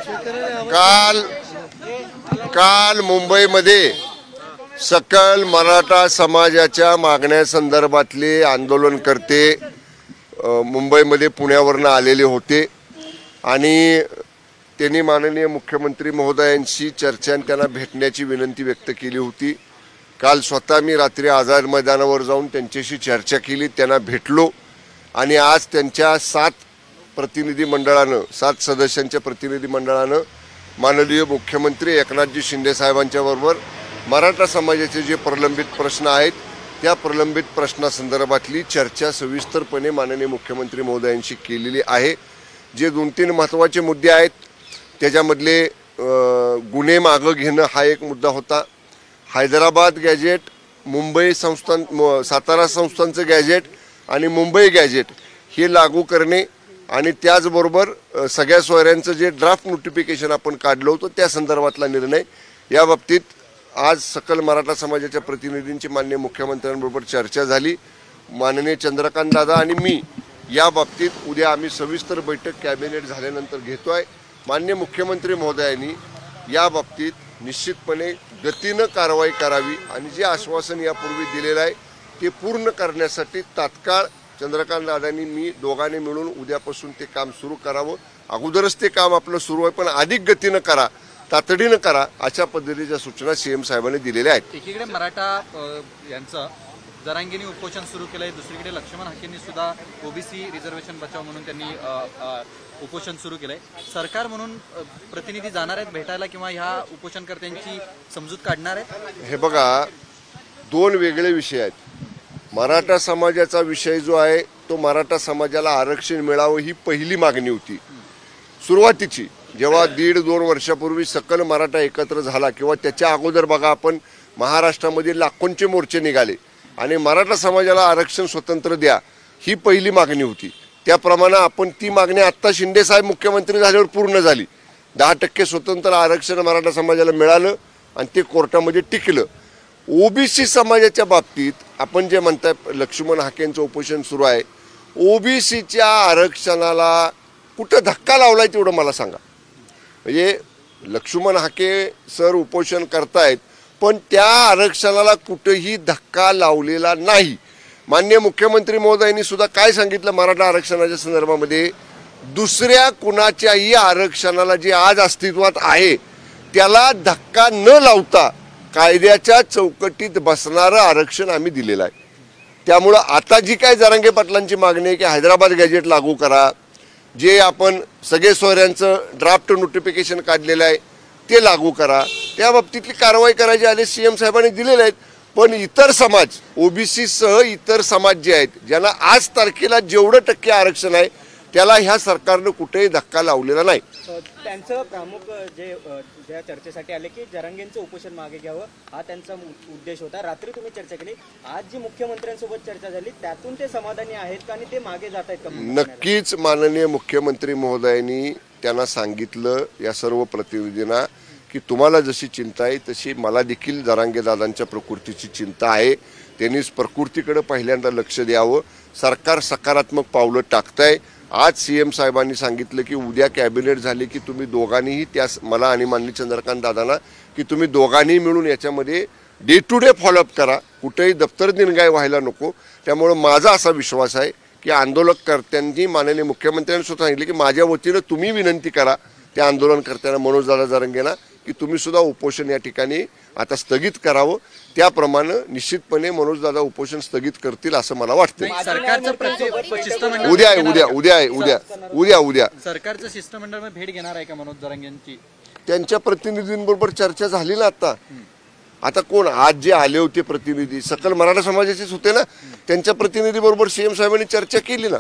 काल काल मुंबईमध्ये सकल मराठा समाजाच्या मागण्यासंदर्भातले आंदोलनकर्ते मुंबईमध्ये पुण्यावरून आलेले होते आणि त्यांनी माननीय मुख्यमंत्री महोदयांशी चर्चा आणि त्यांना भेटण्याची विनंती व्यक्त केली होती। काल स्वतः मी रात्री आझाद मैदानावर जाऊन त्यांच्याशी चर्चा केली, त्यांना भेटलो आणि आज त्यांच्या 7 सदस्यांच्या प्रतिनिधी मंडळानं माननीय मुख्यमंत्री एकनाथजी शिंदे साहेबांच्या बरोबर मराठा समाजाचे जे प्रलंबित प्रश्न आहेत त्या प्रलंबित प्रश्नासंदर्भातली चर्चा सविस्तरपणे माननीय मुख्यमंत्री महोदयांशी केलेली आहे। जे 2-3 महत्त्वाचे मुद्दे आहेत त्याच्यामधले गुन्हे मागं घेणं हा एक मुद्दा होता। हैदराबाद गॅजेट, मुंबई संस्थान, सातारा संस्थांचं गॅजेट आणि मुंबई गॅजेट हे लागू करणे आणि त्याचबरोबर सगळ्या सोयऱ्यांचं जे ड्राफ्ट नोटिफिकेशन आपण काढलं होतं त्या संदर्भातला निर्णय, या बाबतीत आज सकल मराठा समाजाच्या प्रतिनिधींची माननीय मुख्यमंत्र्यांबरोबर चर्चा झाली। माननीय चंद्रकांत दादा आणि मी या बाबतीत उद्या आम्ही सविस्तर बैठक कॅबिनेट झाल्यानंतर घेतोय। माननीय मुख्यमंत्री महोदयांनी या बाबतीत निश्चितपणे गतीनं कारवाई करावी आणि जे आश्वासन यापूर्वी दिलेलं आहे ते पूर्ण करण्यासाठी तात्काळ चंद्रकांत दादांनी मी दोघांनी मिळून उद्यापासून ते काम सुरू करावं। अगोदरच ते काम आपलं सुरू आहे पण अधिक गतीनं करा, तातडीनं करा अशा पद्धतीच्या सूचना सीएम साहेबांनी दिलेल्या आहेत। एकीकडे मराठा यांचं जरांगीने उपोषण सुरू केलंय, दुसरीकडे लक्ष्मण हाकेंनी सुद्धा ओबीसी रिझर्वेशन बचाव म्हणून त्यांनी उपोषण सुरू केलंय। सरकार म्हणून प्रतिनिधी जाणार आहेत भेटायला किंवा ह्या उपोषणकर्त्यांची समजूत काढणार आहेत? हे बघा, 2 वेगळे विषय आहेत। मराठा समाजाचा विषय जो आहे तो मराठा समाजाला आरक्षण मिळावं ही पहिली मागणी होती सुरुवातीची। जेव्हा 1.5-2 वर्षापूर्वी सकल मराठा एकत्र झाला किंवा त्याच्या अगोदर बघा आपण महाराष्ट्रामध्ये लाखोंचे मोर्चे निघाले आणि मराठा समाजाला आरक्षण स्वतंत्र द्या ही पहिली मागणी होती। त्याप्रमाणे आपण ती मागणी आत्ता शिंदे साहेब मुख्यमंत्री झाल्यावर पूर्ण झाली। 10% स्वतंत्र आरक्षण मराठा समाजाला मिळालं आणि ते कोर्टामध्ये टिकलं। ओबीसी समाजाच्या बाबतीत आपण जे म्हणताय लक्ष्मण हाकेंचं उपोषण सुरू आहे, ओबीसीच्या आरक्षणाला कुठं धक्का लावलाय तेवढं मला सांगा। म्हणजे लक्ष्मण हाके सर उपोषण करतायत पण त्या आरक्षणाला कुठेही धक्का लावलेला नाही। माननीय मुख्यमंत्री महोदयांनी सुद्धा काय सांगितलं मराठा आरक्षणाच्या संदर्भामध्ये, दुसऱ्या कुणाच्याही आरक्षणाला जे आज अस्तित्वात आहे त्याला धक्का न लावता कायद्याच्या चौकटीत बसणारं आरक्षण आम्ही दिलेलं आहे। त्यामुळं आता जी काय जरांगे पाटलांची मागणी आहे की हैदराबाद गॅजेट लागू करा, जे आपण सगळे सोयऱ्यांचं ड्राफ्ट नोटिफिकेशन काढलेलं आहे ते लागू करा, त्या बाबतीतली कारवाई करायचे आदेश सीएम साहेबांनी दिलेले आहेत। पण इतर समाज, ओबीसी सह इतर समाज जे आहेत ज्यांना आज तारखेला जेवढं टक्के आरक्षण आहे त्याला ह्या सरकारनं कुठेही धक्का लावलेला नाही। त्यांचं प्रमुख ज्या चर्चेसाठी आले की जरांगेंचं उपोषण मागे घ्यावं हा त्यांचा उद्देश होता। रात्री तुम्ही चर्चा केली, आज जी मुख्यमंत्र्यांसोबत चर्चा झाली त्यातून ते समाधानी आहेत का आणि ते मागे जात आहेत का? नक्कीच माननीय मुख्यमंत्री महोदयांनी त्यांना सांगितलं या सर्व प्रतिनिधींना की तुम्हाला जशी चिंता आहे तशी मला देखील जरांगे दादांच्या प्रकृतीची चिंता आहे। त्यांनी प्रकृतीकडे पहिल्यांदा लक्ष द्यावं। सरकार सकारात्मक पावलं टाकतंय। आज सीएम साहेबांनी सांगितलं की उद्या कॅबिनेट झाली की तुम्ही दोघांनीही त्या मला आणि माननीय चंद्रकांत दादांना की तुम्ही दोघांनी मिळून याच्यामध्ये डे टू डे फॉलोअप करा, कुठेही दप्तर दिनगाय व्हायला नको। त्यामुळे माझा असा विश्वास आहे की आंदोलनकर्त्यांनी माननीय मुख्यमंत्र्यांनी सुद्धा सांगितलं की माझ्या वतीनं तुम्ही विनंती करा त्या आंदोलनकर्त्यांना मनोजदादा जरांगेंना की तुम्ही सुद्धा उपोषण या ठिकाणी आता स्थगित करावं। त्याप्रमाणे निश्चितपणे मनोजदादा उपोषण स्थगित करतील असं मला वाटतं। उद्या सरकारचं शिष्टमंडळ भेट घेणार आहे का मनोज जरांगेंची? त्यांच्या प्रतिनिधींबरोबर चर्चा झाली ना आता कोण आज जे आले होते प्रतिनिधी सकल मराठा समाजाचेच होते ना, त्यांच्या प्रतिनिधी बरोबर सीएम साहेबांनी चर्चा केली ना।